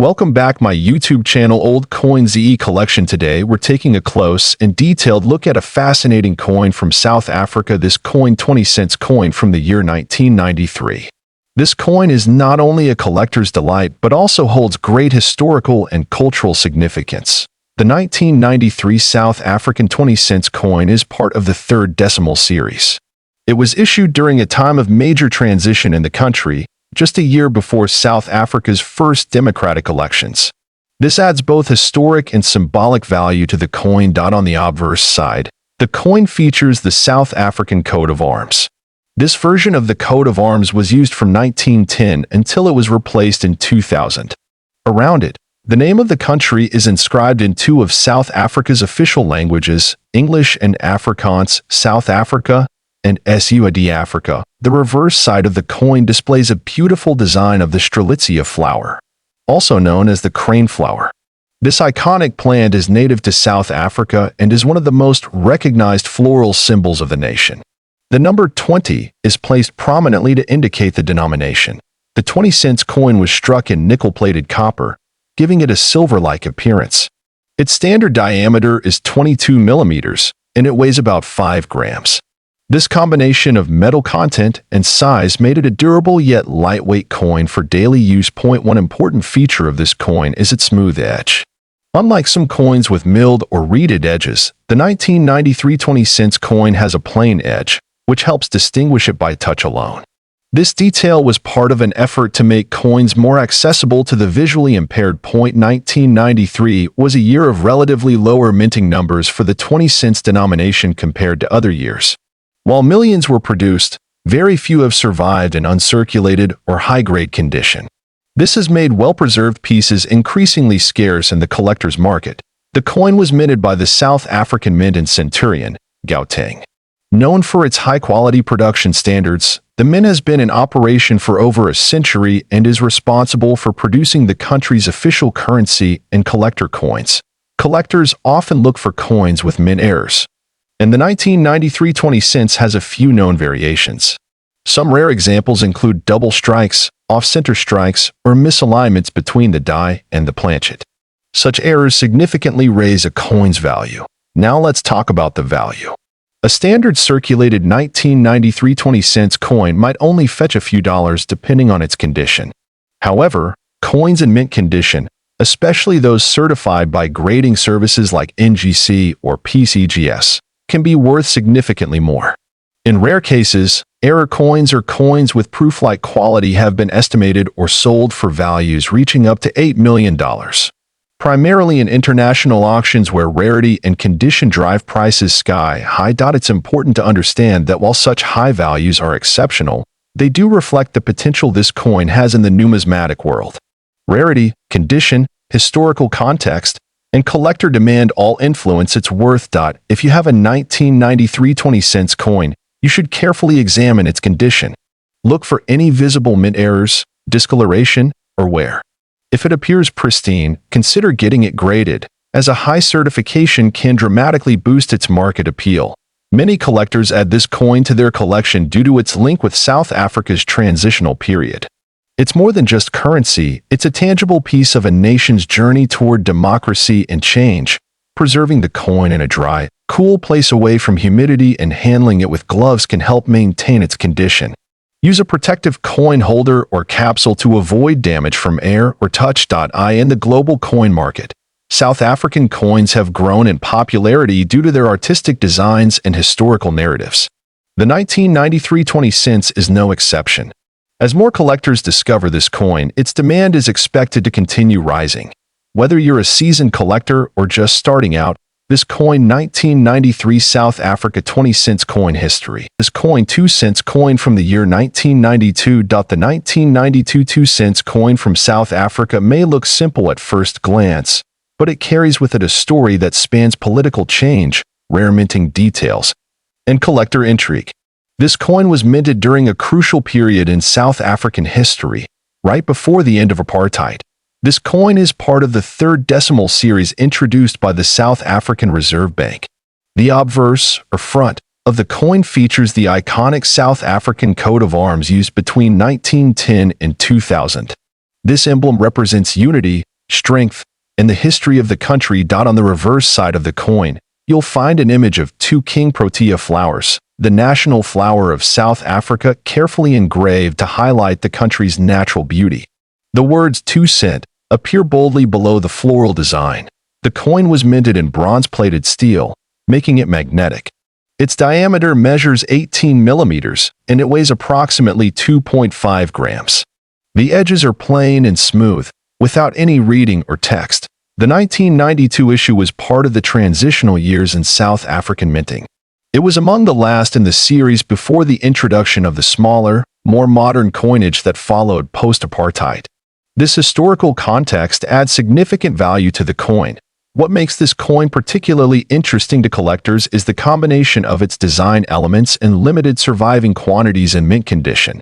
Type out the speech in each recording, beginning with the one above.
Welcome back my YouTube channel Old COIN ZE Collection. Today we're taking a close and detailed look at a fascinating coin from South Africa. This coin 20-cent coin from the year 1993. This coin is not only a collector's delight but also holds great historical and cultural significance. The 1993 South African 20-cent coin is part of the third decimal series. It was issued during a time of major transition in the country, just a year before South Africa's first democratic elections. This adds both historic and symbolic value to the coin. On the obverse side, the coin features the South African coat of arms. This version of the coat of arms was used from 1910 until it was replaced in 2000. Around it, the name of the country is inscribed in two of South Africa's official languages, English and Afrikaans, South Africa, and SUAD Africa. The reverse side of the coin displays a beautiful design of the strelitzia flower, also known as the crane flower. This iconic plant is native to South Africa and is one of the most recognized floral symbols of the nation. The number 20 is placed prominently to indicate the denomination. The 20-cent coin was struck in nickel-plated copper, giving it a silver-like appearance. Its standard diameter is 22 millimeters, and it weighs about 5 grams. This combination of metal content and size made it a durable yet lightweight coin for daily use. One important feature of this coin is its smooth edge. Unlike some coins with milled or reeded edges, the 1993 20-cent coin has a plain edge, which helps distinguish it by touch alone. This detail was part of an effort to make coins more accessible to the visually impaired. 1993 was a year of relatively lower minting numbers for the 20-cent denomination compared to other years. While millions were produced, very few have survived in uncirculated or high-grade condition. This has made well-preserved pieces increasingly scarce in the collector's market. The coin was minted by the South African Mint in Centurion, Gauteng. Known for its high-quality production standards, the mint has been in operation for over a century and is responsible for producing the country's official currency and collector coins. Collectors often look for coins with mint errors, and the 1993 20 cents has a few known variations. Some rare examples include double strikes, off-center strikes, or misalignments between the die and the planchet. Such errors significantly raise a coin's value. Now let's talk about the value. A standard circulated 1993 20-cent coin might only fetch a few dollars depending on its condition. However, coins in mint condition, especially those certified by grading services like NGC or PCGS, can be worth significantly more. In rare cases, error coins or coins with proof-like quality have been estimated or sold for values reaching up to $8 million. Primarily in international auctions where rarity and condition drive prices sky high. It's important to understand that while such high values are exceptional, they do reflect the potential this coin has in the numismatic world. Rarity, condition, historical context, and collector demand all influence its worth. If you have a 1993 20-cent coin, you should carefully examine its condition. Look for any visible mint errors, discoloration, or wear. If it appears pristine, consider getting it graded, as a high certification can dramatically boost its market appeal. Many collectors add this coin to their collection due to its link with South Africa's transitional period. It's more than just currency, it's a tangible piece of a nation's journey toward democracy and change. Preserving the coin in a dry, cool place away from humidity and handling it with gloves can help maintain its condition. Use a protective coin holder or capsule to avoid damage from air or touch. In the global coin market, South African coins have grown in popularity due to their artistic designs and historical narratives. The 1993 20 cents is no exception. As more collectors discover this coin, its demand is expected to continue rising. Whether you're a seasoned collector or just starting out, this coin 1993 South Africa 20-cent coin history. This coin 2-cent coin from the year 1992. The 1992 2-cent coin from South Africa may look simple at first glance, but it carries with it a story that spans political change, rare minting details, and collector intrigue. This coin was minted during a crucial period in South African history, right before the end of apartheid. This coin is part of the third decimal series introduced by the South African Reserve Bank. The obverse, or front, of the coin features the iconic South African coat of arms used between 1910 and 2000. This emblem represents unity, strength, and the history of the country. On the reverse side of the coin, you'll find an image of two king protea flowers, the national flower of South Africa, carefully engraved to highlight the country's natural beauty. The words 2 cent appear boldly below the floral design. The coin was minted in bronze-plated steel, making it magnetic. Its diameter measures 18 millimeters, and it weighs approximately 2.5 grams. The edges are plain and smooth, without any reading or text. The 1992 issue was part of the transitional years in South African minting. It was among the last in the series before the introduction of the smaller, more modern coinage that followed post-apartheid. This historical context adds significant value to the coin. What makes this coin particularly interesting to collectors is the combination of its design elements and limited surviving quantities in mint condition.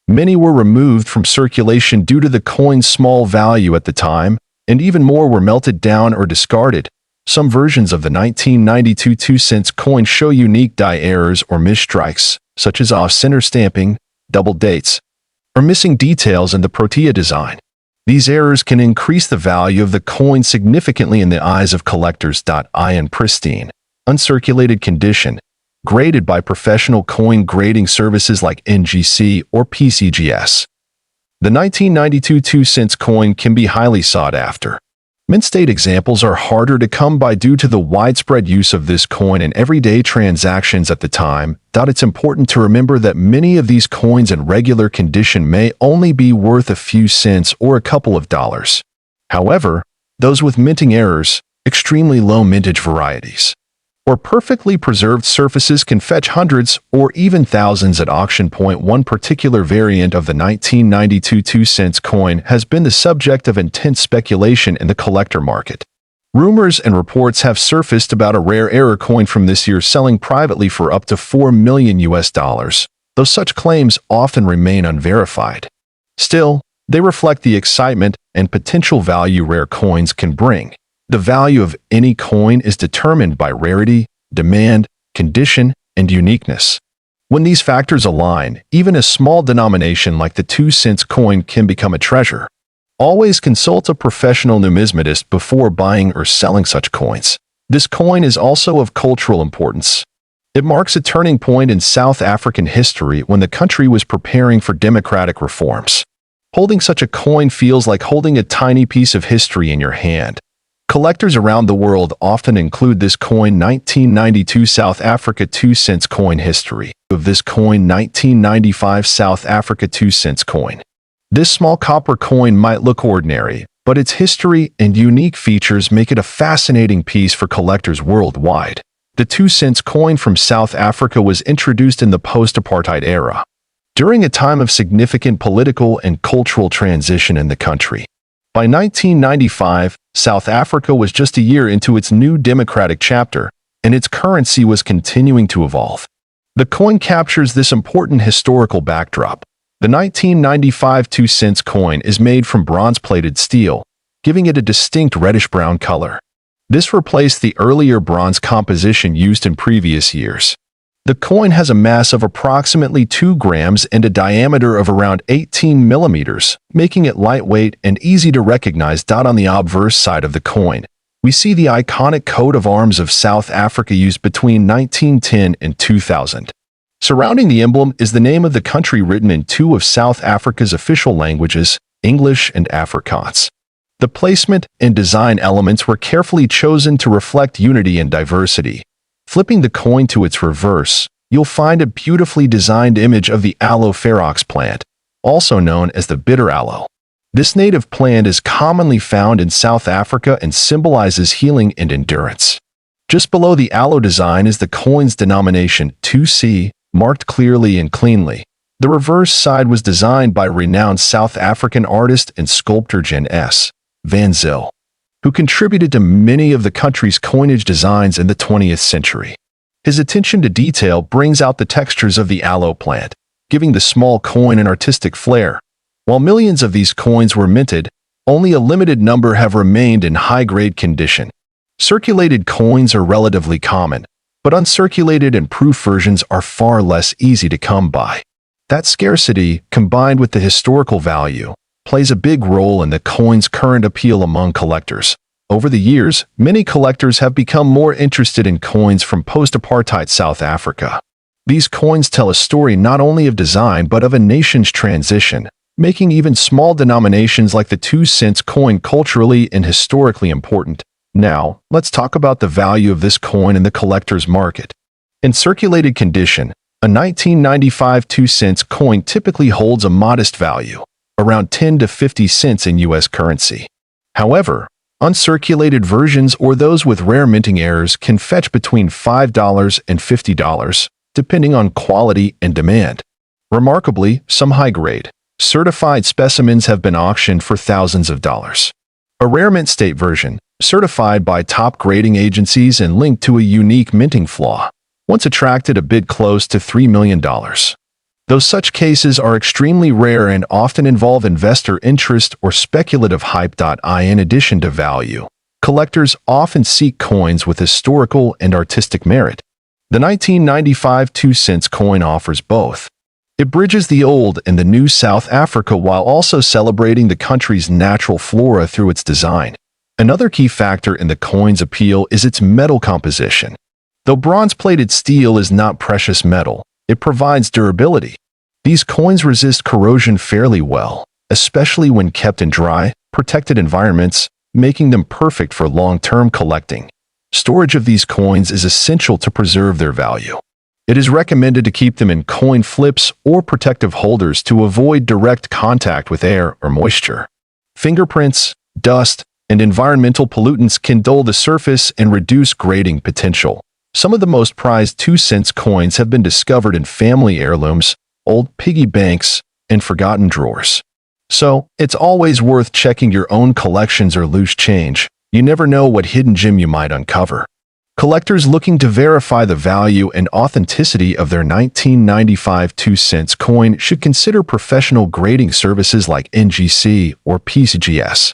Many were removed from circulation due to the coin's small value at the time, and even more were melted down or discarded. Some versions of the 1992 2-cent coin show unique die errors or misstrikes, such as off-center stamping, double dates, or missing details in the protea design. These errors can increase the value of the coin significantly in the eyes of collectors. In pristine, uncirculated condition, graded by professional coin grading services like NGC or PCGS. The 1992 2-cent coin can be highly sought after. Mint state examples are harder to come by due to the widespread use of this coin in everyday transactions at the time. It's important to remember that many of these coins in regular condition may only be worth a few cents or a couple of dollars. However, those with minting errors, extremely low mintage varieties, or perfectly preserved surfaces can fetch hundreds or even thousands at auction. One particular variant of the 1992 2-cent coin has been the subject of intense speculation in the collector market. Rumors and reports have surfaced about a rare error coin from this year selling privately for up to $4 million, though such claims often remain unverified. Still, they reflect the excitement and potential value rare coins can bring. The value of any coin is determined by rarity, demand, condition, and uniqueness. When these factors align, even a small denomination like the 2-cent coin can become a treasure. Always consult a professional numismatist before buying or selling such coins. This coin is also of cultural importance. It marks a turning point in South African history when the country was preparing for democratic reforms. Holding such a coin feels like holding a tiny piece of history in your hand. Collectors around the world often include this coin 1992 South Africa 2-cent coin history of this coin 1995 South Africa 2-cent coin. This small copper coin might look ordinary, but its history and unique features make it a fascinating piece for collectors worldwide. The 2-cent coin from South Africa was introduced in the post-apartheid era, during a time of significant political and cultural transition in the country. By 1995, South Africa was just a year into its new democratic chapter, and its currency was continuing to evolve. The coin captures this important historical backdrop. The 1995 2-cent coin is made from bronze-plated steel, giving it a distinct reddish-brown color. This replaced the earlier bronze composition used in previous years. The coin has a mass of approximately 2 grams and a diameter of around 18 millimeters, making it lightweight and easy to recognize. On the obverse side of the coin, we see the iconic coat of arms of South Africa used between 1910 and 2000. Surrounding the emblem is the name of the country written in 2 of South Africa's official languages, English and Afrikaans. The placement and design elements were carefully chosen to reflect unity and diversity. Flipping the coin to its reverse, you'll find a beautifully designed image of the aloe ferox plant, also known as the bitter aloe. This native plant is commonly found in South Africa and symbolizes healing and endurance. Just below the aloe design is the coin's denomination 2C, marked clearly and cleanly. The reverse side was designed by renowned South African artist and sculptor Jan S. Van Zyl, who contributed to many of the country's coinage designs in the 20th century. His attention to detail brings out the textures of the aloe plant, giving the small coin an artistic flair. While millions of these coins were minted, only a limited number have remained in high-grade condition. Circulated coins are relatively common, but uncirculated and proof versions are far less easy to come by. That scarcity, combined with the historical value, plays a big role in the coin's current appeal among collectors. Over the years, many collectors have become more interested in coins from post-apartheid South Africa. These coins tell a story not only of design but of a nation's transition, making even small denominations like the 2-cent coin culturally and historically important. Now, let's talk about the value of this coin in the collector's market. In circulated condition, a 1995 2-cent coin typically holds a modest value, around 10 to 50 cents in U.S. currency. However, uncirculated versions or those with rare minting errors can fetch between $5 and $50, depending on quality and demand. Remarkably, some high-grade, certified specimens have been auctioned for thousands of dollars. A rare mint state version, certified by top grading agencies and linked to a unique minting flaw, once attracted a bid close to $3 million. Though such cases are extremely rare and often involve investor interest or speculative hype. In addition to value, collectors often seek coins with historical and artistic merit. The 1995 2-cent coin offers both. It bridges the old and the new South Africa while also celebrating the country's natural flora through its design. Another key factor in the coin's appeal is its metal composition. Though bronze-plated steel is not precious metal, it provides durability. These coins resist corrosion fairly well, especially when kept in dry, protected environments, making them perfect for long-term collecting. Storage of these coins is essential to preserve their value. It is recommended to keep them in coin flips or protective holders to avoid direct contact with air or moisture. Fingerprints, dust, and environmental pollutants can dull the surface and reduce grading potential. Some of the most prized 2-cent coins have been discovered in family heirlooms, old piggy banks, and forgotten drawers. So, it's always worth checking your own collections or loose change. You never know what hidden gem you might uncover. Collectors looking to verify the value and authenticity of their 1995 2-cent coin should consider professional grading services like NGC or PCGS.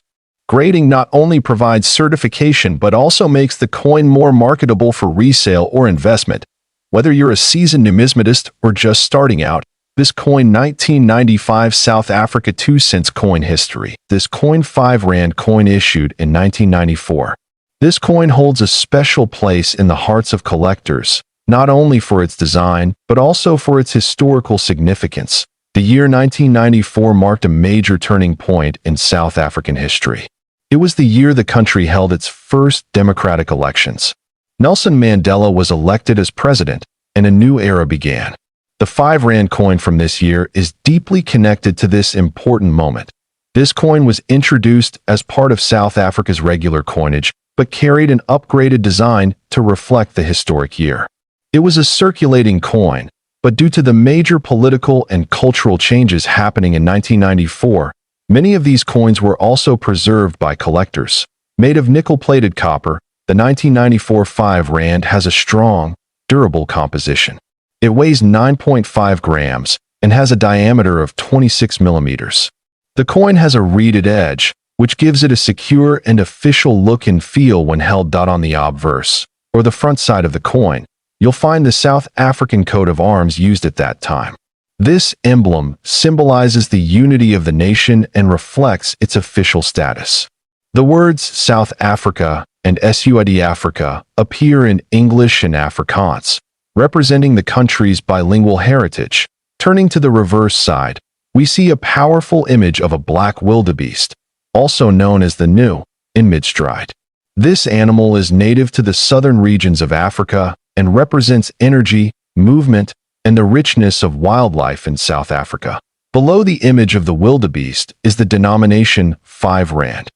Grading not only provides certification but also makes the coin more marketable for resale or investment. Whether you're a seasoned numismatist or just starting out, this coin 1995 South Africa 2-cent coin history. This coin 5 Rand coin issued in 1994. This coin holds a special place in the hearts of collectors, not only for its design, but also for its historical significance. The year 1994 marked a major turning point in South African history. It was the year the country held its first democratic elections. Nelson Mandela was elected as president, and a new era began. The 5 Rand coin from this year is deeply connected to this important moment. This coin was introduced as part of South Africa's regular coinage, but carried an upgraded design to reflect the historic year. It was a circulating coin, but due to the major political and cultural changes happening in 1994, many of these coins were also preserved by collectors. Made of nickel-plated copper, the 1994 5 Rand has a strong, durable composition. It weighs 9.5 grams and has a diameter of 26 millimeters. The coin has a reeded edge, which gives it a secure and official look and feel when held. On the obverse, or the front side of the coin, you'll find the South African coat of arms used at that time. This emblem symbolizes the unity of the nation and reflects its official status. The words South Africa and SUID Africa appear in English and Afrikaans, representing the country's bilingual heritage. Turning to the reverse side, we see a powerful image of a black wildebeest, also known as the gnu, in midstride. This animal is native to the southern regions of Africa and represents energy, movement, and the richness of wildlife in South Africa. Below the image of the wildebeest is the denomination 5 Rand.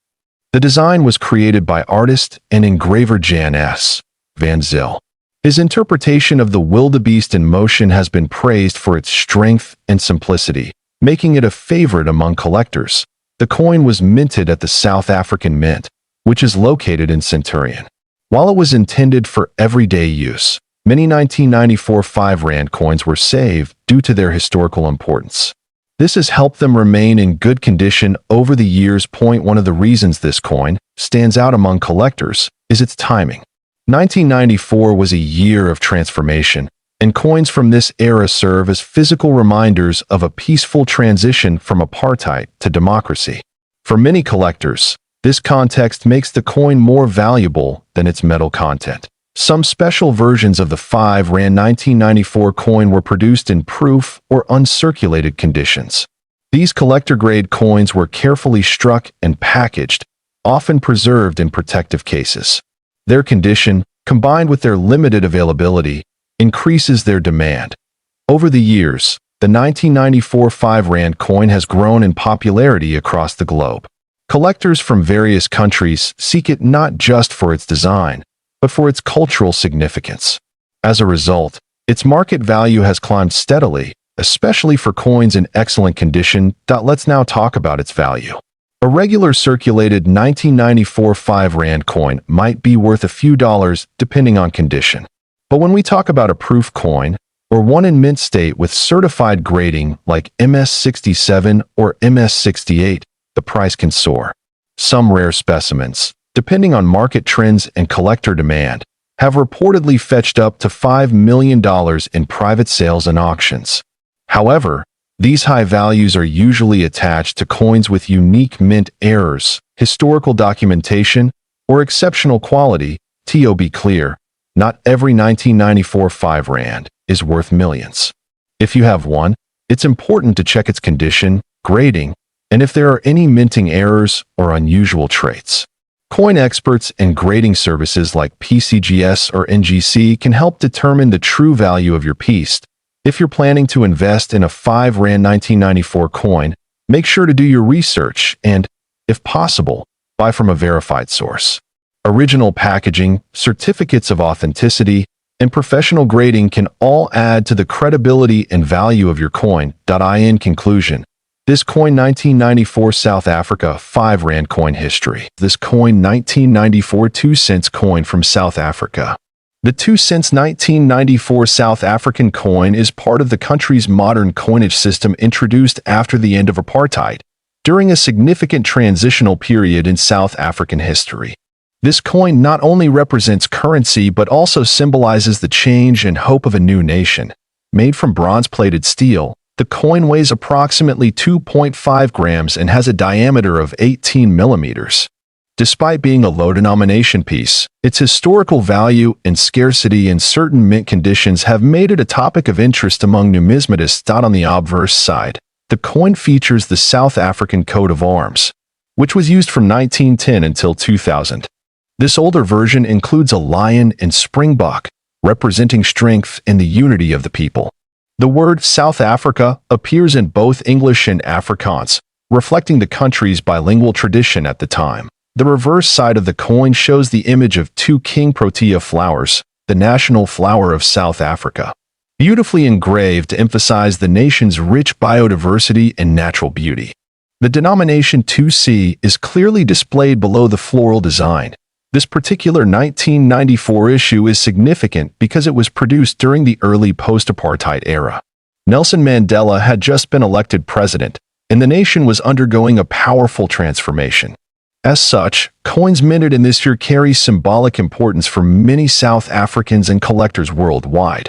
The design was created by artist and engraver Jan S. van Zyl. His interpretation of the wildebeest in motion has been praised for its strength and simplicity, making it a favorite among collectors. The coin was minted at the South African Mint, which is located in Centurion. While it was intended for everyday use, many 1994 5 Rand coins were saved due to their historical importance. This has helped them remain in good condition over the years. One of the reasons this coin stands out among collectors is its timing. 1994 was a year of transformation. and coins from this era serve as physical reminders of a peaceful transition from apartheid to democracy. For many collectors, this context makes the coin more valuable than its metal content. Some special versions of the 5 Rand 1994 coin were produced in proof or uncirculated conditions. These collector-grade coins were carefully struck and packaged, often preserved in protective cases. Their condition, combined with their limited availability, increases their demand. Over the years, the 1994 5 Rand coin has grown in popularity across the globe. Collectors from various countries seek it not just for its design, but for its cultural significance. As a result, its market value has climbed steadily, especially for coins in excellent condition. Let's now talk about its value. A regular circulated 1994 5 Rand coin might be worth a few dollars depending on condition. But when we talk about a proof coin, or one in mint state with certified grading like MS67 or MS68, the price can soar. Some rare specimens, depending on market trends and collector demand, have reportedly fetched up to $5 million in private sales and auctions. However, these high values are usually attached to coins with unique mint errors, historical documentation, or exceptional quality. To be clear, not every 1994 5 Rand is worth millions. If you have one, it's important to check its condition, grading, and if there are any minting errors or unusual traits. Coin experts and grading services like PCGS or NGC can help determine the true value of your piece. If you're planning to invest in a 5 Rand 1994 coin, make sure to do your research and, if possible, buy from a verified source. Original packaging, certificates of authenticity, and professional grading can all add to the credibility and value of your coin. In conclusion, this coin 1994 South Africa 5 Rand coin history. This coin 1994 2 cents coin from South Africa. The 2 cents 1994 South African coin is part of the country's modern coinage system introduced after the end of apartheid, during a significant transitional period in South African history. This coin not only represents currency but also symbolizes the change and hope of a new nation. Made from bronze-plated steel, the coin weighs approximately 2.5 grams and has a diameter of 18 millimeters. Despite being a low-denomination piece, its historical value and scarcity in certain mint conditions have made it a topic of interest among numismatists. On the obverse side, the coin features the South African coat of arms, which was used from 1910 until 2000. This older version includes a lion and springbok, representing strength and the unity of the people. The word South Africa appears in both English and Afrikaans, reflecting the country's bilingual tradition at the time. The reverse side of the coin shows the image of 2 king protea flowers, the national flower of South Africa, beautifully engraved to emphasize the nation's rich biodiversity and natural beauty. The denomination 2C is clearly displayed below the floral design. This particular 1994 issue is significant because it was produced during the early post-apartheid era. Nelson Mandela had just been elected president, and the nation was undergoing a powerful transformation. As such, coins minted in this year carry symbolic importance for many South Africans and collectors worldwide.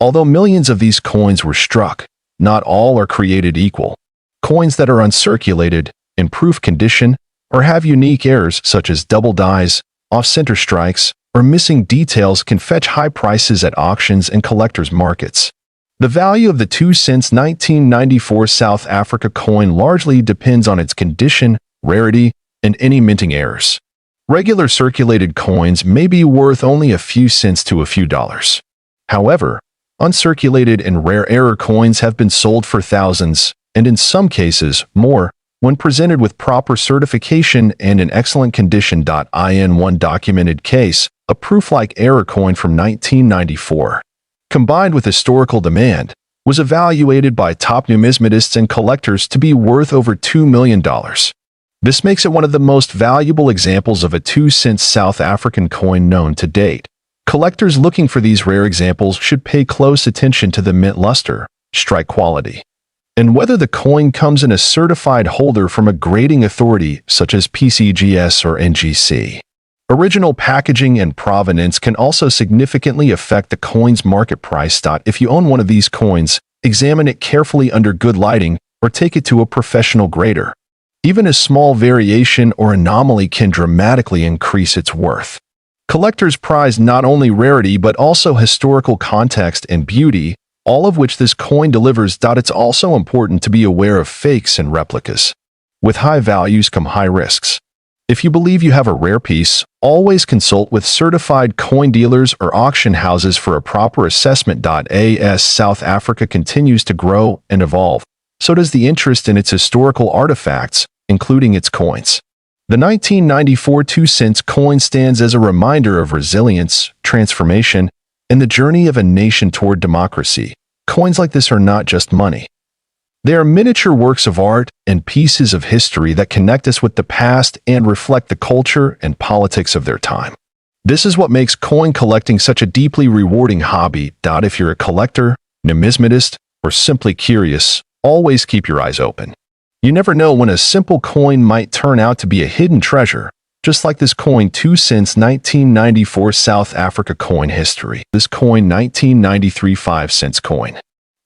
Although millions of these coins were struck, not all are created equal. Coins that are uncirculated, in proof condition, or have unique errors such as double dies, off-center strikes, or missing details can fetch high prices at auctions and collectors' markets. The value of the 2 cents 1994 South Africa coin largely depends on its condition, rarity, and any minting errors. Regular circulated coins may be worth only a few cents to a few dollars. However, uncirculated and rare error coins have been sold for thousands, and in some cases, more, when presented with proper certification and in excellent condition. In one documented case, a proof-like error coin from 1994, combined with historical demand, was evaluated by top numismatists and collectors to be worth over $2 million. This makes it one of the most valuable examples of a 2 cents South African coin known to date. Collectors looking for these rare examples should pay close attention to the mint luster, strike quality, and whether the coin comes in a certified holder from a grading authority such as PCGS or NGC. Original packaging and provenance can also significantly affect the coin's market price. If you own one of these coins, examine it carefully under good lighting or take it to a professional grader. Even a small variation or anomaly can dramatically increase its worth. Collectors prize not only rarity but also historical context and beauty, all of which this coin delivers. It's also important to be aware of fakes and replicas. With high values come high risks. If you believe you have a rare piece, always consult with certified coin dealers or auction houses for a proper assessment. As South Africa continues to grow and evolve, so does the interest in its historical artifacts, including its coins. The 1994 2-cent coin stands as a reminder of resilience, transformation, and the journey of a nation toward democracy. Coins like this are not just money. They are miniature works of art and pieces of history that connect us with the past and reflect the culture and politics of their time. This is what makes coin collecting such a deeply rewarding hobby. If you're a collector, numismatist, or simply curious, always keep your eyes open. You never know when a simple coin might turn out to be a hidden treasure, just like this coin 2 cents 1994 South Africa coin history. This coin 1993 5-cent coin.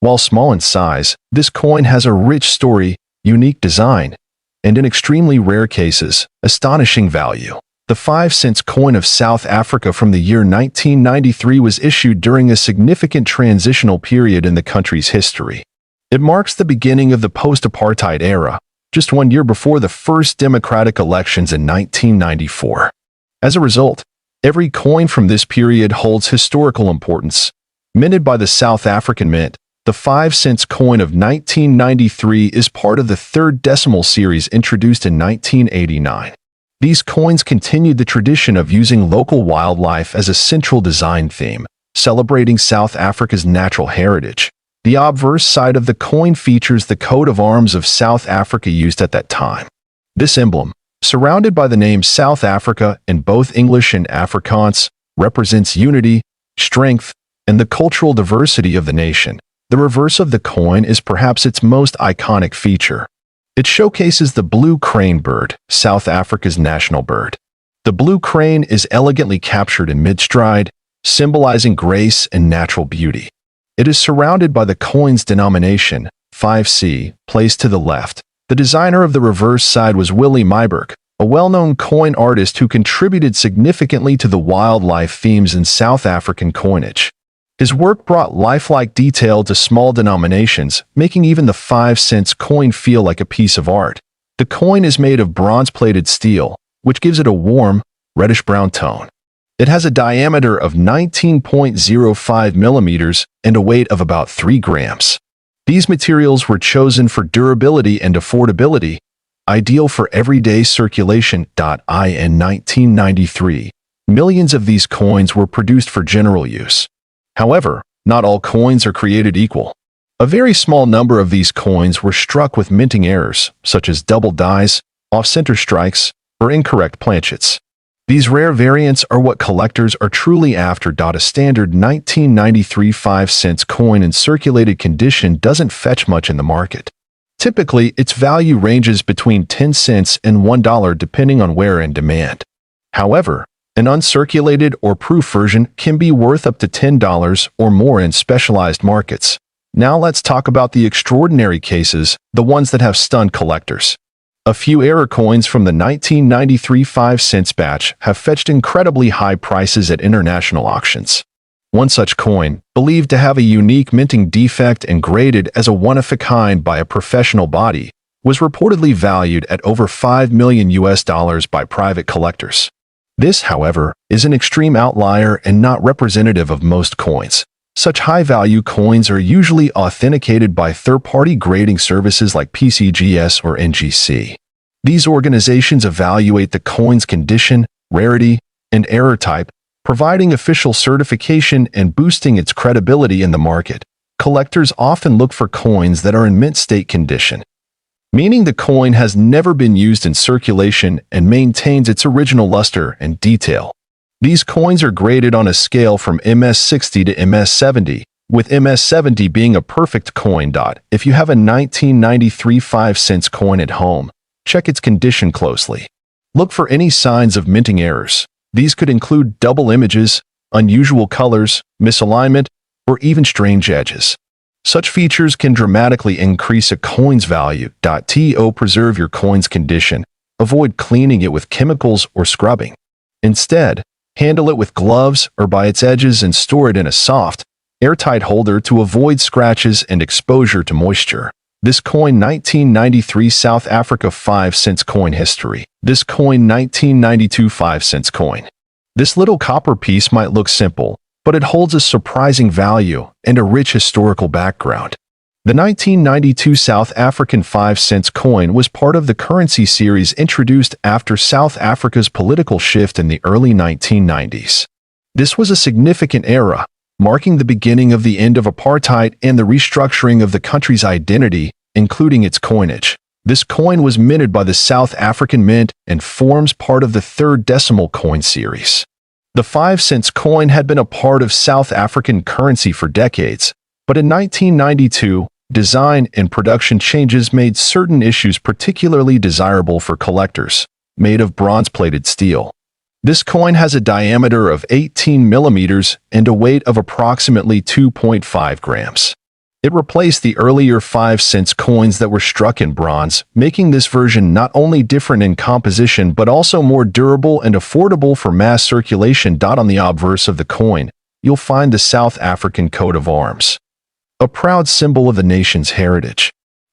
While small in size, this coin has a rich story, unique design, and in extremely rare cases, astonishing value. The 5-cent coin of South Africa from the year 1993 was issued during a significant transitional period in the country's history. It marks the beginning of the post-apartheid era, just 1 year before the first democratic elections in 1994. As a result, every coin from this period holds historical importance. Minted by the South African Mint, the 5-cent coin of 1993 is part of the third decimal series introduced in 1989. These coins continued the tradition of using local wildlife as a central design theme, celebrating South Africa's natural heritage. The obverse side of the coin features the coat of arms of South Africa used at that time. This emblem, surrounded by the name South Africa in both English and Afrikaans, represents unity, strength, and the cultural diversity of the nation. The reverse of the coin is perhaps its most iconic feature. It showcases the blue crane bird, South Africa's national bird. The blue crane is elegantly captured in mid-stride, symbolizing grace and natural beauty. It is surrounded by the coin's denomination, 5C, placed to the left. The designer of the reverse side was Willie Myburgh, a well-known coin artist who contributed significantly to the wildlife themes in South African coinage. His work brought lifelike detail to small denominations, making even the 5-cent coin feel like a piece of art. The coin is made of bronze-plated steel, which gives it a warm, reddish-brown tone. It has a diameter of 19.05 millimeters and a weight of about 3 grams. These materials were chosen for durability and affordability, ideal for everyday circulation. In 1993, millions of these coins were produced for general use. However, not all coins are created equal. A very small number of these coins were struck with minting errors, such as double dies, off-center strikes, or incorrect planchets. These rare variants are what collectors are truly after. A standard 1993 5-cent coin in circulated condition doesn't fetch much in the market. Typically, its value ranges between 10 cents and $1 depending on wear and demand. However, an uncirculated or proof version can be worth up to $10 or more in specialized markets. Now let's talk about the extraordinary cases, the ones that have stunned collectors. A few error coins from the 1993 5-cent batch have fetched incredibly high prices at international auctions. One such coin, believed to have a unique minting defect and graded as a one-of-a-kind by a professional body, was reportedly valued at over $5 million by private collectors. This, however, is an extreme outlier and not representative of most coins. Such high-value coins are usually authenticated by third-party grading services like PCGS or NGC. These organizations evaluate the coin's condition, rarity, and error type, providing official certification and boosting its credibility in the market. Collectors often look for coins that are in mint state condition, meaning the coin has never been used in circulation and maintains its original luster and detail. These coins are graded on a scale from MS60 to MS70, with MS70 being a perfect coin. If you have a 1993 5-cent coin at home, check its condition closely. Look for any signs of minting errors, These could include double images, unusual colors, misalignment, or even strange edges. Such features can dramatically increase a coin's value. To preserve your coin's condition, avoid cleaning it with chemicals or scrubbing. Instead, handle it with gloves or by its edges and store it in a soft, airtight holder to avoid scratches and exposure to moisture. This coin 1993 South Africa 5 cents coin history. This coin 1992 5 cents coin. This little copper piece might look simple, but it holds a surprising value and a rich historical background. The 1992 South African 5 cents coin was part of the currency series introduced after South Africa's political shift in the early 1990s. This was a significant era, marking the beginning of the end of apartheid and the restructuring of the country's identity, including its coinage. This coin was minted by the South African Mint and forms part of the third decimal coin series. The 5 cents coin had been a part of South African currency for decades, but in 1992, design and production changes made certain issues particularly desirable for collectors. Made of bronze-plated steel, this coin has a diameter of 18 millimeters and a weight of approximately 2.5 grams. It replaced the earlier 5 cents coins that were struck in bronze, making this version not only different in composition but also more durable and affordable for mass circulation. On the obverse of the coin, you'll find the South African coat of arms, a proud symbol of the nation's heritage.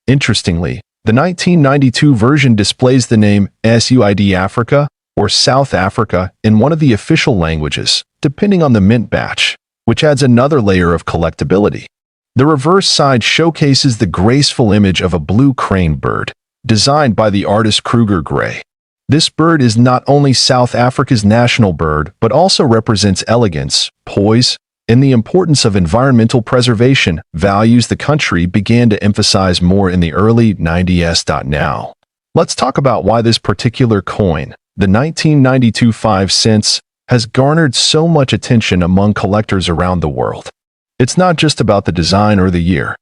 Interestingly, the 1992 version displays the name SUID Africa or South Africa in one of the official languages, depending on the mint batch, which adds another layer of collectability. The reverse side showcases the graceful image of a blue crane bird, designed by the artist Krugerrands. This bird is not only South Africa's national bird but also represents elegance, poise, and the importance of environmental preservation, values the country began to emphasize more in the early 90s. Now, let's talk about why this particular coin, the 1992 5 cents, has garnered so much attention among collectors around the world. It's not just about the design or the year.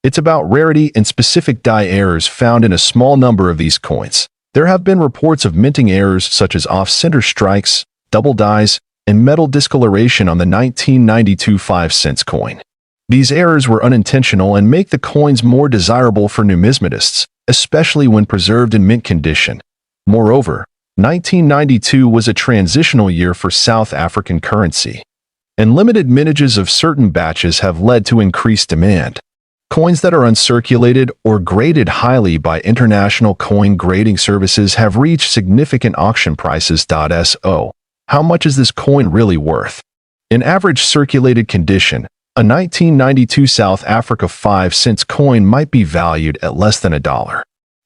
It's about rarity and specific die errors found in a small number of these coins. There have been reports of minting errors such as off-center strikes, double dies, and metal discoloration on the 1992 5 cents coin. These errors were unintentional and make the coins more desirable for numismatists, especially when preserved in mint condition. Moreover, 1992 was a transitional year for South African currency, and limited mintages of certain batches have led to increased demand. Coins that are uncirculated or graded highly by international coin grading services have reached significant auction prices. So, how much is this coin really worth? In average circulated condition, a 1992 South Africa 5 cents coin might be valued at less than $1.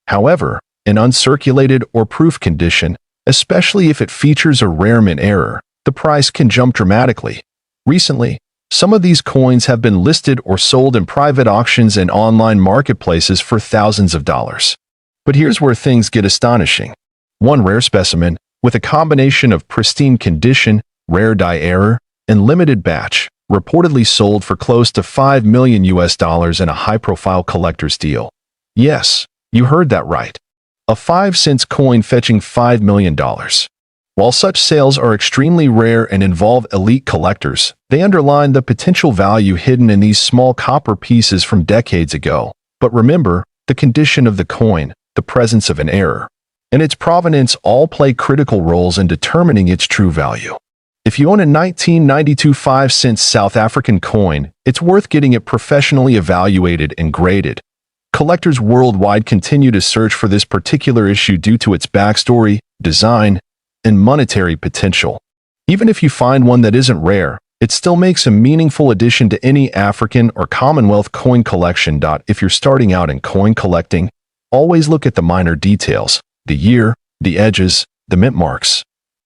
However, in uncirculated or proof condition, especially if it features a rare mint error, the price can jump dramatically. Recently, some of these coins have been listed or sold in private auctions and online marketplaces for thousands of dollars. But here's where things get astonishing. One rare specimen, with a combination of pristine condition, rare die error, and limited batch, reportedly sold for close to $5 million in a high-profile collector's deal. Yes, you heard that right. A 5 cents coin fetching $5 million. While such sales are extremely rare and involve elite collectors, they underline the potential value hidden in these small copper pieces from decades ago. But remember, the condition of the coin, the presence of an error, and its provenance all play critical roles in determining its true value. If you own a 1992 5 cents South African coin, it's worth getting it professionally evaluated and graded. Collectors worldwide continue to search for this particular issue due to its backstory, design, and monetary potential. Even if you find one that isn't rare, it still makes a meaningful addition to any African or Commonwealth coin collection. If you're starting out in coin collecting, always look at the minor details, the year, the edges, the mint marks,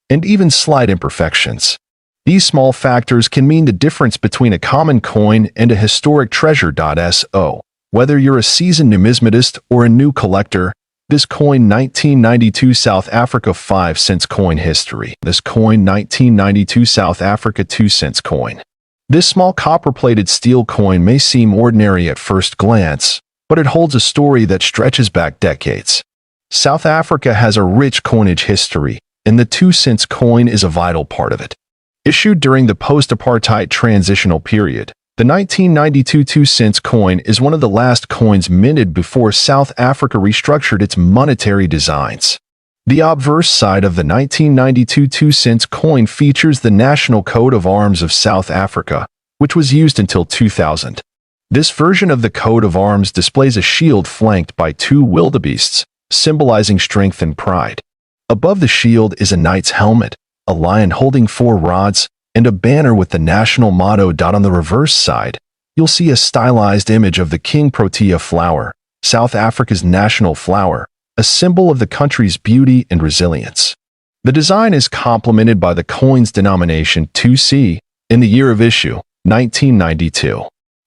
and even slight imperfections. These small factors can mean the difference between a common coin and a historic treasure. So, whether you're a seasoned numismatist or a new collector, this coin 1992 South Africa 5 cents coin history. This coin 1992 South Africa 2 cents coin. This small copper-plated steel coin may seem ordinary at first glance, but it holds a story that stretches back decades. South Africa has a rich coinage history, and the 2-cent coin is a vital part of it. Issued during the post-apartheid transitional period, the 1992 2-cent coin is one of the last coins minted before South Africa restructured its monetary designs. The obverse side of the 1992 2-cent coin features the national coat of arms of South Africa, which was used until 2000. This version of the coat of arms displays a shield flanked by two wildebeests, symbolizing strength and pride. Above the shield is a knight's helmet, a lion holding 4 rods, and a banner with the national motto. On the reverse side, you'll see a stylized image of the King Protea flower, South Africa's national flower, a symbol of the country's beauty and resilience. The design is complemented by the coin's denomination 2C in the year of issue, 1992.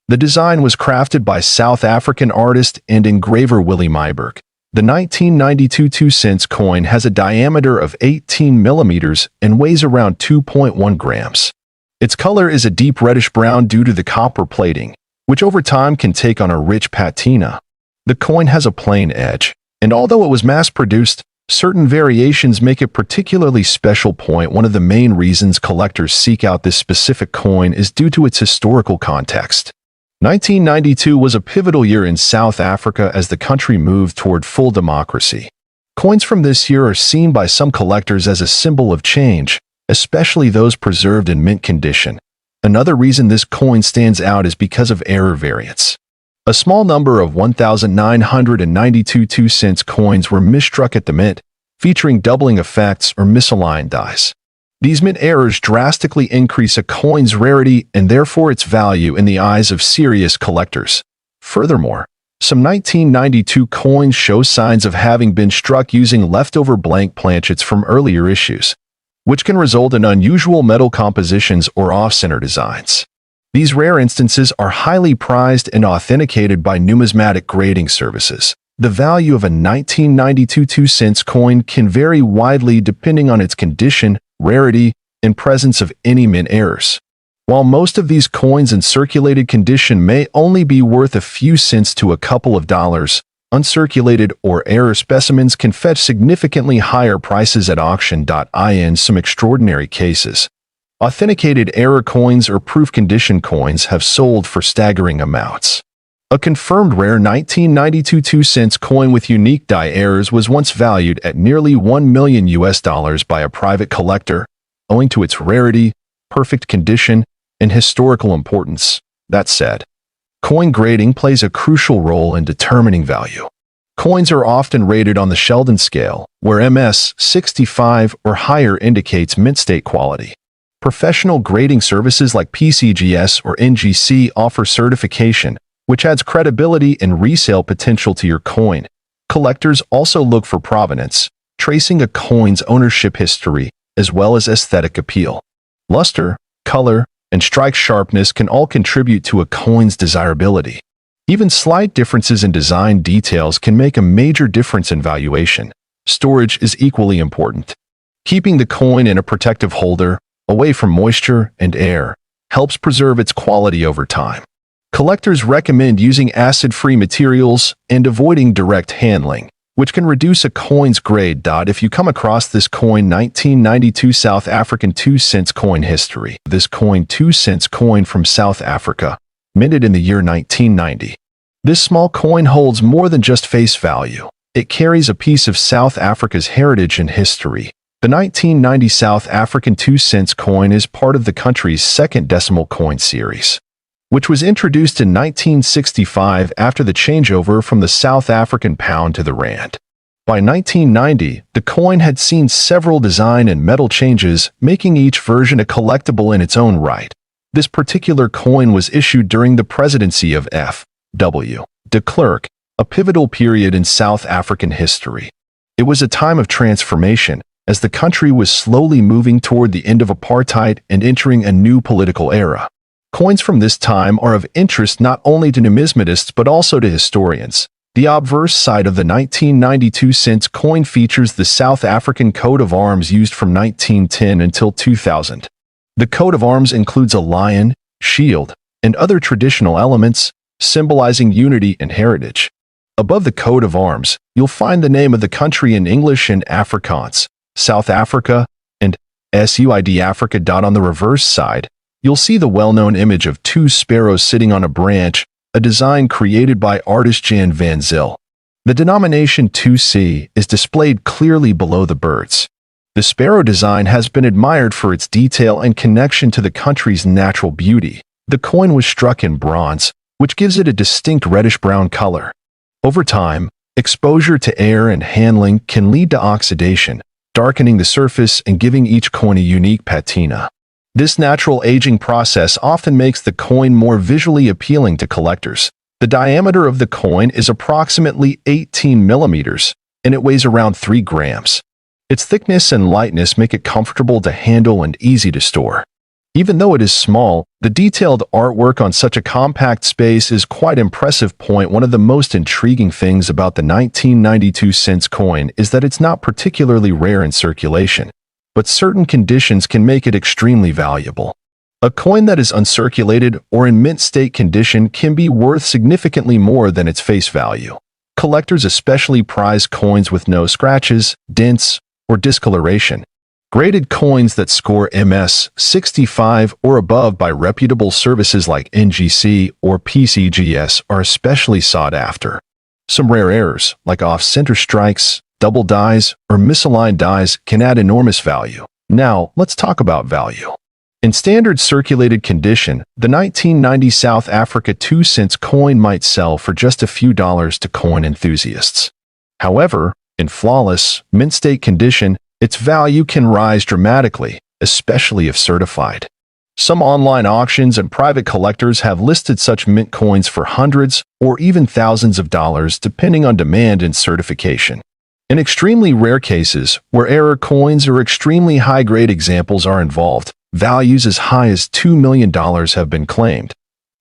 The design was crafted by South African artist and engraver Willie Myburgh. The 1992 2-cent coin has a diameter of 18 millimeters and weighs around 2.1 grams. Its color is a deep reddish-brown due to the copper plating, which over time can take on a rich patina. The coin has a plain edge, and although it was mass-produced, certain variations make it particularly special. One of the main reasons collectors seek out this specific coin is due to its historical context. 1992 was a pivotal year in South Africa as the country moved toward full democracy. Coins from this year are seen by some collectors as a symbol of change, especially those preserved in mint condition. Another reason this coin stands out is because of error variance. A small number of 1,992 2-cent coins were misstruck at the mint, featuring doubling effects or misaligned dies. These mint errors drastically increase a coin's rarity and therefore its value in the eyes of serious collectors. Furthermore, some 1992 coins show signs of having been struck using leftover blank planchets from earlier issues, which can result in unusual metal compositions or off-center designs. These rare instances are highly prized and authenticated by numismatic grading services. The value of a 1992 2-cent coin can vary widely depending on its condition, rarity, and presence of any mint errors. While most of these coins in circulated condition may only be worth a few cents to a couple of dollars, uncirculated or error specimens can fetch significantly higher prices at auction. In some extraordinary cases, authenticated error coins or proof condition coins have sold for staggering amounts. A confirmed rare 1992 2-cent coin with unique die errors was once valued at nearly $1 million by a private collector, owing to its rarity, perfect condition, and historical importance. That said, coin grading plays a crucial role in determining value. Coins are often rated on the Sheldon scale, where MS 65 or higher indicates mint state quality. Professional grading services like PCGS or NGC offer certification, which adds credibility and resale potential to your coin. Collectors also look for provenance, tracing a coin's ownership history, as well as aesthetic appeal. Luster, color, and strike sharpness can all contribute to a coin's desirability. Even slight differences in design details can make a major difference in valuation. Storage is equally important. Keeping the coin in a protective holder, away from moisture and air, helps preserve its quality over time. Collectors recommend using acid-free materials and avoiding direct handling, which can reduce a coin's grade. If you come across this coin 1992 South African 2-cent coin history, this coin 2-cent coin from South Africa, minted in the year 1990. This small coin holds more than just face value. It carries a piece of South Africa's heritage and history. The 1990 South African 2-cent coin is part of the country's second decimal coin series, which was introduced in 1965 after the changeover from the South African pound to the rand. By 1990, the coin had seen several design and metal changes, making each version a collectible in its own right. This particular coin was issued during the presidency of F.W. de Klerk, a pivotal period in South African history. It was a time of transformation, as the country was slowly moving toward the end of apartheid and entering a new political era. Coins from this time are of interest not only to numismatists but also to historians. The obverse side of the 1992 cent coin features the South African coat of arms used from 1910 until 2000. The coat of arms includes a lion, shield, and other traditional elements, symbolizing unity and heritage. Above the coat of arms, you'll find the name of the country in English and Afrikaans, South Africa, and SUID Africa. On the reverse side, you'll see the well-known image of two sparrows sitting on a branch, a design created by artist Jan van Zyl. The denomination 2C is displayed clearly below the birds. The sparrow design has been admired for its detail and connection to the country's natural beauty. The coin was struck in bronze, which gives it a distinct reddish-brown color. Over time, exposure to air and handling can lead to oxidation, darkening the surface and giving each coin a unique patina. This natural aging process often makes the coin more visually appealing to collectors. The diameter of the coin is approximately 18 millimeters, and it weighs around 3 grams. Its thickness and lightness make it comfortable to handle and easy to store. Even though it is small, the detailed artwork on such a compact space is quite impressive. One of the most intriguing things about the 1992 cents coin is that it's not particularly rare in circulation, but certain conditions can make it extremely valuable. A coin that is uncirculated or in mint state condition can be worth significantly more than its face value. Collectors especially prize coins with no scratches, dents, or discoloration. Graded coins that score MS 65 or above by reputable services like NGC or PCGS are especially sought after. Some rare errors, like off-center strikes, double dies, or misaligned dies, can add enormous value. Now, let's talk about value. In standard circulated condition, the 1990 South Africa 2 cents coin might sell for just a few dollars to coin enthusiasts. However, in flawless, mint state condition, its value can rise dramatically, especially if certified. Some online auctions and private collectors have listed such mint coins for hundreds or even thousands of dollars depending on demand and certification. In extremely rare cases, where error coins or extremely high-grade examples are involved, values as high as $2 million have been claimed.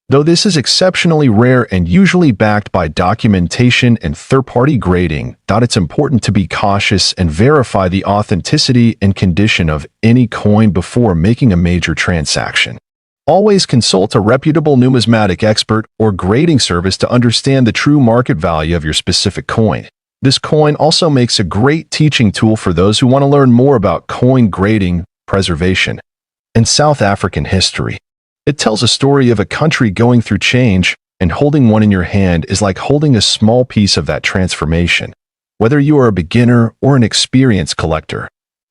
Though this is exceptionally rare and usually backed by documentation and third-party grading, it's important to be cautious and verify the authenticity and condition of any coin before making a major transaction. Always consult a reputable numismatic expert or grading service to understand the true market value of your specific coin. This coin also makes a great teaching tool for those who want to learn more about coin grading, preservation, and South African history. It tells a story of a country going through change, and holding one in your hand is like holding a small piece of that transformation, whether you are a beginner or an experienced collector.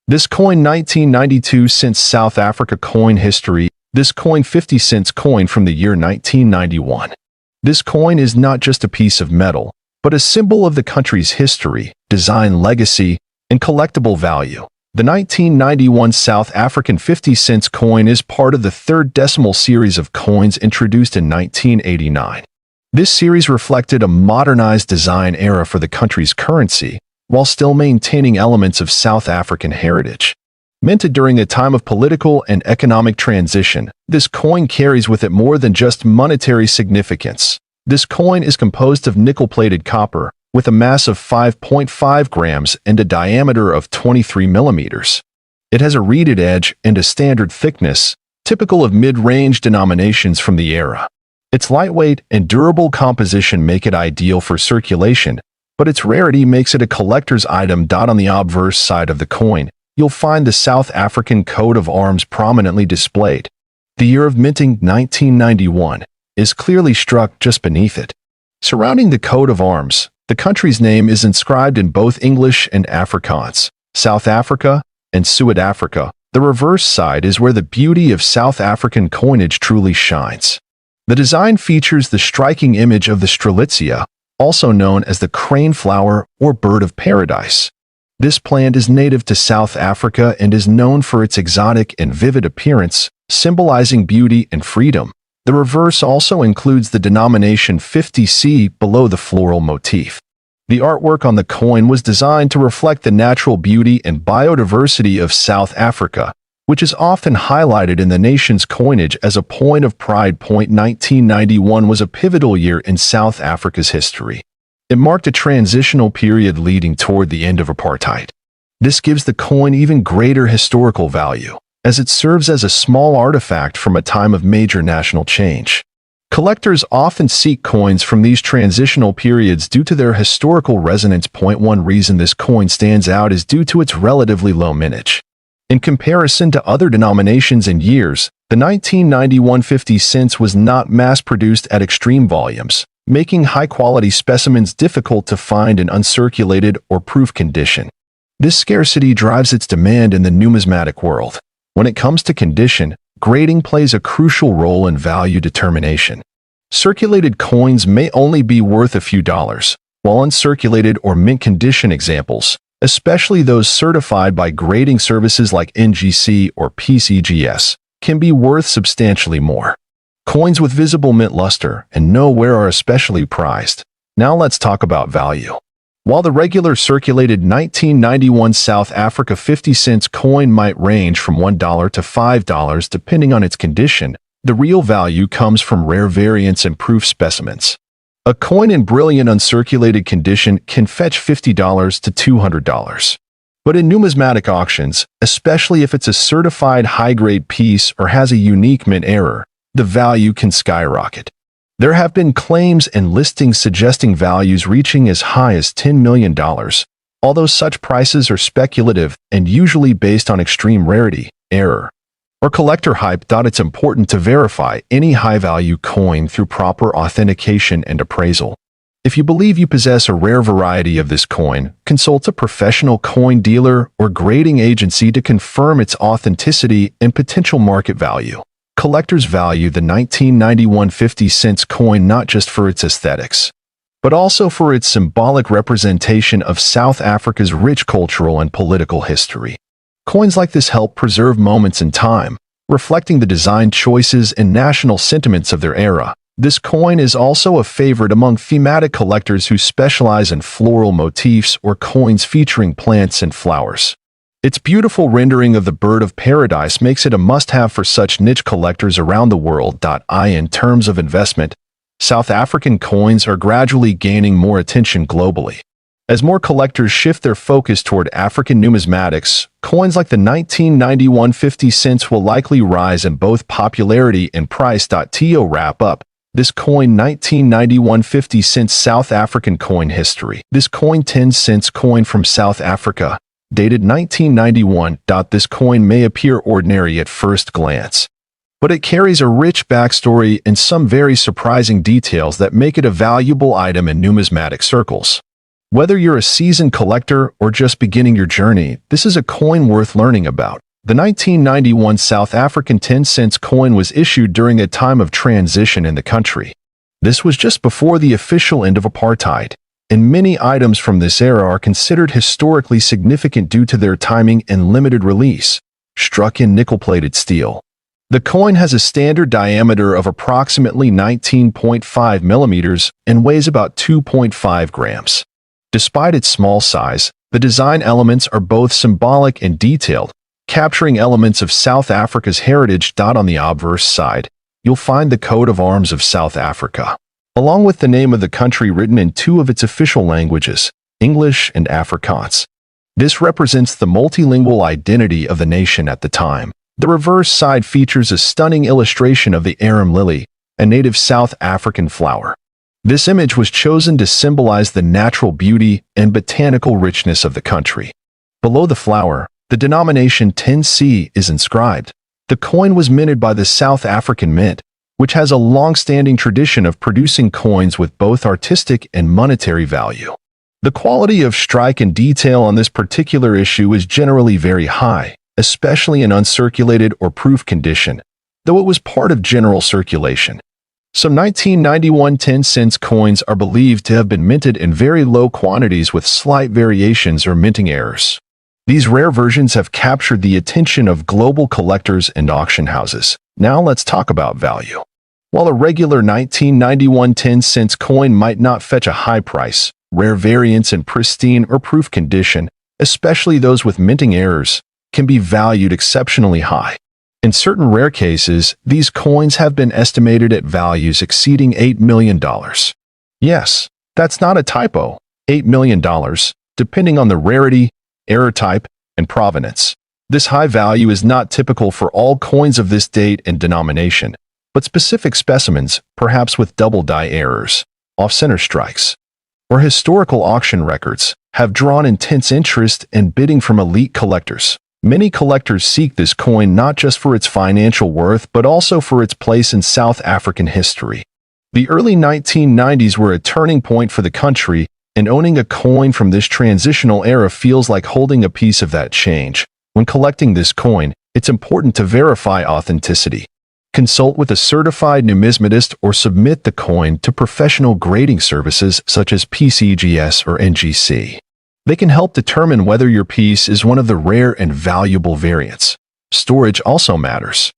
This coin 1992 cents South Africa coin history. This coin 50 cents coin from the year 1991. This coin is not just a piece of metal, but a symbol of the country's history, design legacy, and collectible value. The 1991 South African 50 cents coin is part of the third decimal series of coins introduced in 1989. This series reflected a modernized design era for the country's currency, while still maintaining elements of South African heritage. Minted during a time of political and economic transition, this coin carries with it more than just monetary significance. This coin is composed of nickel-plated copper, with a mass of 5.5 grams and a diameter of 23 millimeters. It has a reeded edge and a standard thickness, typical of mid-range denominations from the era. Its lightweight and durable composition make it ideal for circulation, but its rarity makes it a collector's item. On the obverse side of the coin, you'll find the South African coat of arms prominently displayed. The year of minting, 1991, is clearly struck just beneath it. Surrounding the coat of arms, the country's name is inscribed in both English and Afrikaans, South Africa and Suid-Afrika. The reverse side is where the beauty of South African coinage truly shines. The design features the striking image of the strelitzia, also known as the crane flower or bird of paradise. This plant is native to South Africa and is known for its exotic and vivid appearance, symbolizing beauty and freedom. The reverse also includes the denomination 50C below the floral motif. The artwork on the coin was designed to reflect the natural beauty and biodiversity of South Africa, which is often highlighted in the nation's coinage as a point of pride. 1991 was a pivotal year in South Africa's history. It marked a transitional period leading toward the end of apartheid. This gives the coin even greater historical value, as it serves as a small artifact from a time of major national change. Collectors often seek coins from these transitional periods due to their historical resonance. One reason this coin stands out is due to its relatively low mintage. In comparison to other denominations and years, the 1991 50 cents was not mass-produced at extreme volumes, making high-quality specimens difficult to find in uncirculated or proof condition. This scarcity drives its demand in the numismatic world. When it comes to condition, grading plays a crucial role in value determination. Circulated coins may only be worth a few dollars, while uncirculated or mint condition examples, especially those certified by grading services like NGC or PCGS, can be worth substantially more. Coins with visible mint luster and no wear are especially prized. Now let's talk about value. While the regular circulated 1991 South Africa 50 cents coin might range from $1 to $5 depending on its condition, the real value comes from rare variants and proof specimens. A coin in brilliant uncirculated condition can fetch $50 to $200. But in numismatic auctions, especially if it's a certified high-grade piece or has a unique mint error, the value can skyrocket. There have been claims and listings suggesting values reaching as high as $10 million, although such prices are speculative and usually based on extreme rarity, error, or collector hype. It's important to verify any high-value coin through proper authentication and appraisal. If you believe you possess a rare variety of this coin, consult a professional coin dealer or grading agency to confirm its authenticity and potential market value. Collectors value the 1991 50 cents coin not just for its aesthetics, but also for its symbolic representation of South Africa's rich cultural and political history. Coins like this help preserve moments in time, reflecting the design choices and national sentiments of their era. This coin is also a favorite among thematic collectors who specialize in floral motifs or coins featuring plants and flowers. Its beautiful rendering of the bird of paradise makes it a must-have for such niche collectors around the world. In terms of investment, South African coins are gradually gaining more attention globally. As more collectors shift their focus toward African numismatics, coins like the 1991 50 cents will likely rise in both popularity and price. To wrap up, this coin 1991 50 cents South African coin history. This coin 10 cents coin from South Africa, dated 1991. This coin may appear ordinary at first glance, but it carries a rich backstory and some very surprising details that make it a valuable item in numismatic circles. Whether you're a seasoned collector or just beginning your journey, this is a coin worth learning about. The 1991 South African 10 cents coin was issued during a time of transition in the country. This was just before the official end of apartheid, and many items from this era are considered historically significant due to their timing and limited release. Struck in nickel-plated steel. The coin has a standard diameter of approximately 19.5 millimeters and weighs about 2.5 grams. Despite its small size, the design elements are both symbolic and detailed, capturing elements of South Africa's heritage. On the obverse side, you'll find the coat of arms of South Africa, along with the name of the country written in two of its official languages, English and Afrikaans. This represents the multilingual identity of the nation at the time. The reverse side features a stunning illustration of the arum lily, a native South African flower. This image was chosen to symbolize the natural beauty and botanical richness of the country. Below the flower, the denomination 10C is inscribed. The coin was minted by the South African Mint, which has a long-standing tradition of producing coins with both artistic and monetary value. The quality of strike and detail on this particular issue is generally very high, especially in uncirculated or proof condition, though it was part of general circulation. Some 1991 10 cents coins are believed to have been minted in very low quantities with slight variations or minting errors. These rare versions have captured the attention of global collectors and auction houses. Now let's talk about value. While a regular 1991 10 cents coin might not fetch a high price, rare variants in pristine or proof condition, especially those with minting errors, can be valued exceptionally high. In certain rare cases, these coins have been estimated at values exceeding $8 million. Yes, that's not a typo, $8 million, depending on the rarity, error type, and provenance. This high value is not typical for all coins of this date and denomination. but specific specimens, perhaps with double die errors, off-center strikes, or historical auction records, have drawn intense interest and bidding from elite collectors. Many collectors seek this coin not just for its financial worth but also for its place in South African history. The early 1990s were a turning point for the country, and owning a coin from this transitional era feels like holding a piece of that change. When collecting this coin, it's important to verify authenticity. Consult with a certified numismatist or submit the coin to professional grading services such as PCGS or NGC. They can help determine whether your piece is one of the rare and valuable variants. Storage also matters.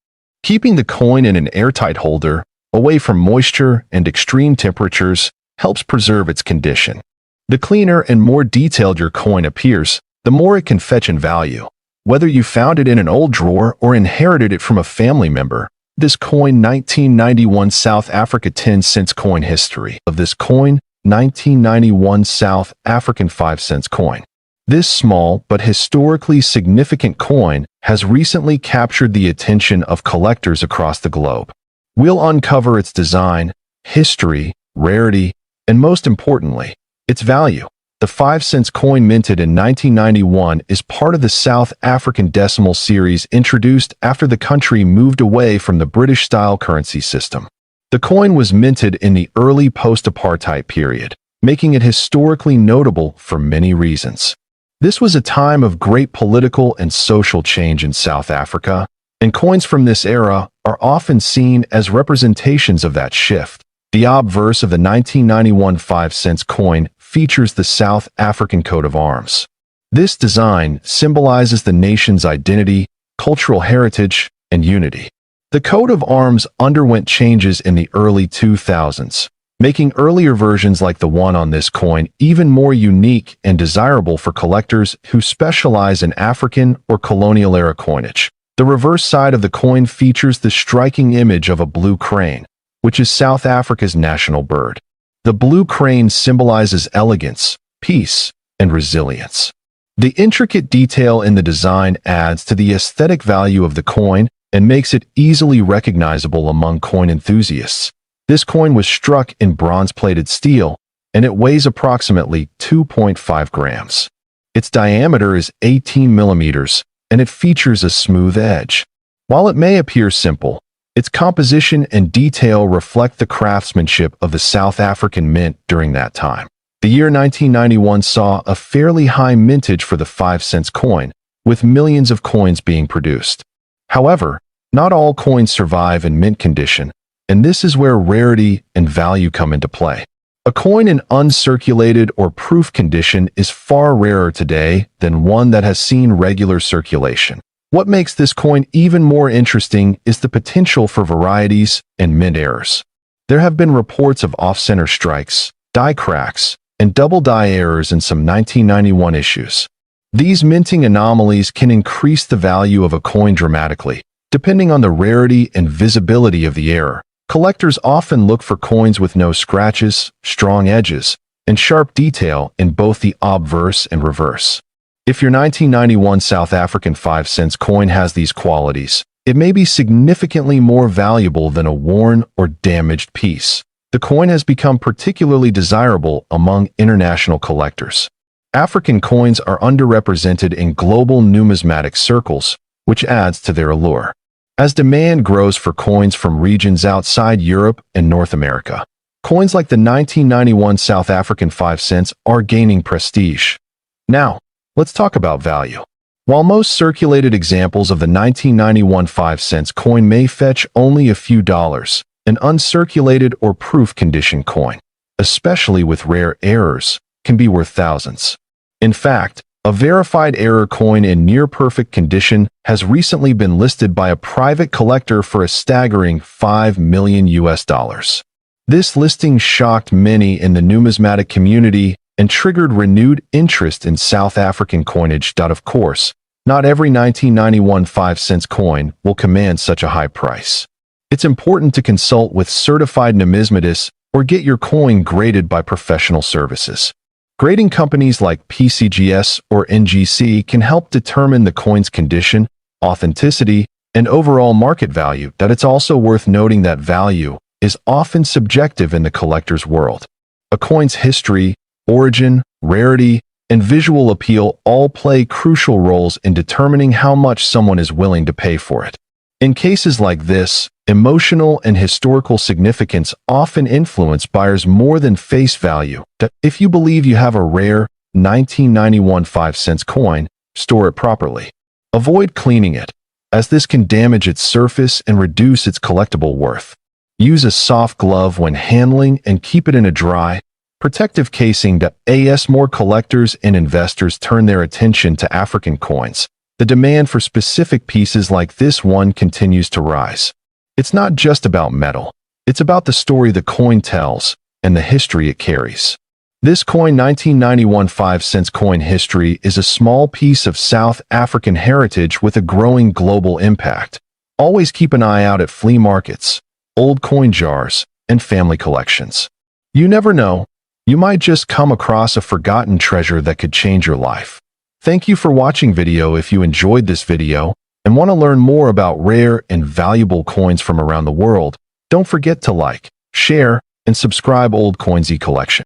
Keeping the coin in an airtight holder, away from moisture and extreme temperatures, helps preserve its condition. The cleaner and more detailed your coin appears, the more it can fetch in value. Whether you found it in an old drawer or inherited it from a family member, this coin 1991 South Africa 10 cents coin. History of this coin: 1991 South African 5 cents coin. This small but historically significant coin has recently captured the attention of collectors across the globe. We'll uncover its design, history, rarity, and most importantly, its value. The 5 cents coin, minted in 1991, is part of the South African decimal series introduced after the country moved away from the British-style currency system. The coin was minted in the early post-apartheid period, making it historically notable for many reasons. This was a time of great political and social change in South Africa, and coins from this era are often seen as representations of that shift. The obverse of the 1991 5 cents coin features the South African coat of arms. This design symbolizes the nation's identity, cultural heritage, and unity. The coat of arms underwent changes in the early 2000s, making earlier versions like the one on this coin even more unique and desirable for collectors who specialize in African or colonial-era coinage. The reverse side of the coin features the striking image of a blue crane, which is South Africa's national bird. The blue crane symbolizes elegance, peace, and resilience. The intricate detail in the design adds to the aesthetic value of the coin and makes it easily recognizable among coin enthusiasts. This coin was struck in bronze-plated steel, and it weighs approximately 2.5 grams. Its diameter is 18 millimeters, and it features a smooth edge. While it may appear simple, its composition and detail reflect the craftsmanship of the South African mint during that time. The year 1991 saw a fairly high mintage for the 5 cents coin, with millions of coins being produced. However, not all coins survive in mint condition, and this is where rarity and value come into play. A coin in uncirculated or proof condition is far rarer today than one that has seen regular circulation. What makes this coin even more interesting is the potential for varieties and mint errors. There have been reports of off-center strikes, die cracks, and double die errors in some 1991 issues. These minting anomalies can increase the value of a coin dramatically, depending on the rarity and visibility of the error. Collectors often look for coins with no scratches, strong edges, and sharp detail in both the obverse and reverse. If your 1991 South African 5 cents coin has these qualities, it may be significantly more valuable than a worn or damaged piece. The coin has become particularly desirable among international collectors. African coins are underrepresented in global numismatic circles, which adds to their allure. As demand grows for coins from regions outside Europe and North America, coins like the 1991 South African 5 cents are gaining prestige. Now, let's talk about value. While most circulated examples of the 1991 5 cents coin may fetch only a few dollars, an uncirculated or proof condition coin, especially with rare errors, can be worth thousands. In fact, a verified error coin in near-perfect condition has recently been listed by a private collector for a staggering $5 million. This listing shocked many in the numismatic community and triggered renewed interest in South African coinage. Of course, not every 1991 5 cents coin will command such a high price. It's important to consult with certified numismatists or get your coin graded by professional services. Grading companies like PCGS or NGC can help determine the coin's condition, authenticity, and overall market value, that it's also worth noting that value is often subjective in the collector's world. A coin's history, origin, rarity, and visual appeal all play crucial roles in determining how much someone is willing to pay for it. In cases like this, emotional and historical significance often influence buyers more than face value. If you believe you have a rare 1991 5-cent coin, store it properly. Avoid cleaning it, as this can damage its surface and reduce its collectible worth. Use a soft glove when handling and keep it in a dry, protective casing. As more collectors and investors turn their attention to African coins, the demand for specific pieces like this one continues to rise. It's not just about metal, it's about the story the coin tells and the history it carries. This coin 1991 5-cent coin history is a small piece of South African heritage with a growing global impact. Always keep an eye out at flea markets, old coin jars, and family collections. You never know, you might just come across a forgotten treasure that could change your life. Thank you for watching video. If you enjoyed this video and want to learn more about rare and valuable coins from around the world, don't forget to like, share, and subscribe Old Coin ZEE Collection.